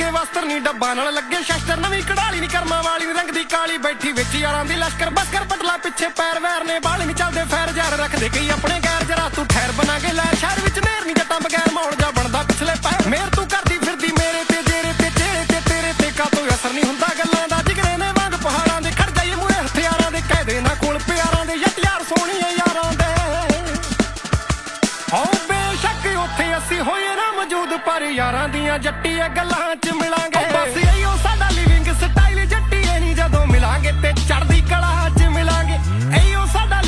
ਦੂਜੇ ਵਸਤਰ ਨੀ ਡੱਬਾ ਨਾਲ ਲੱਗੇ ਸ਼ਸਤਰ ਨਵੀਂ ਕਢਾਲੀ ਨੀ ਕਰਮਾਂ ਵਾਲੀ ਨੀ ਰੰਗ ਦੀ ਕਾਲੀ ਬੈਠੀ ਵਿੱਚ ਯਾਰਾਂ ਦੀ ਲਸ਼ਕਰ ਬਸਕਰ ਪਟਲਾ ਪਿੱਛੇ ਪੈਰ ਵੈਰ ਨੇ ਬਾਲ ਨੀ ਚੱਲਦੇ ਫੈਰ ਜ਼ਹਿਰ ਰੱਖਦੇ ਕਈ ਆਪਣੇ ਗੈਰ ਜਰਾ ਤੂੰ ਠਹਿਰ ਬਣਾ ਕੇ ਲੈ ਸ਼ਹਿਰ ਵਿੱਚ ਨੇਰ ਨੀ ਜੱਟਾਂ ਬਗੈਰ ਮੌੜ ਜਾ ਬਣਦਾ ਪਿਛਲੇ ਪੈਰ ਮੇਰ ਤੂੰ ਕਰਦੀ ਫਿਰਦੀ ਮੇਰੇ ਤੇ ਜਿਹੜੇ ਤੇ ਚਿਹਰੇ ਤੇ ਤੇਰੇ ਤੇ ਕਾ ਤੋਂ ਅਸਰ ਨਹੀਂ ਹੁੰਦਾ ਗੱਲਾਂ ਦਾ ਜਿਗਰੇ ਨੇ ਵਾਂਗ ਪਹਾੜਾਂ ਦੇ ਖੜ ਜਾਈਏ ਮੂਹਰੇ ਹਥਿਆਰਾਂ ਦੇ ਕਾਇਦੇ ਨਾ ਕੋਲ ਪਿਆਰਾਂ ਦੇ ਯੱਟ ਯਾਰ ਸੋਹਣੀਆਂ ਯਾਰਾਂ ਦੇ ਹੋ ਬੇਸ਼ੱਕ ਉੱਥੇ ਅਸੀਂ ਹੋਏ ਨਾ ਮੌਜੂਦ ਪਰ ਯਾਰਾਂ ਦੀਆਂ ਜੱਟੀਆਂ ਗੱਲਾਂ 'ਚ ਮਿਲਾਂਗੇ ਬਸ ਇਹੋ ਸਾਡਾ ਲਿਵਿੰਗ ਸਟਾਈਲ ਜੱਟੀਏ ਨਹੀਂ ਜਦੋਂ ਮਿਲਾਂਗੇ ਤੇ ਚੜ੍ਹਦੀ ਕਲਾ 'ਚ ਮਿਲਾਂਗੇ ਇਹੋ ਸਾਡਾ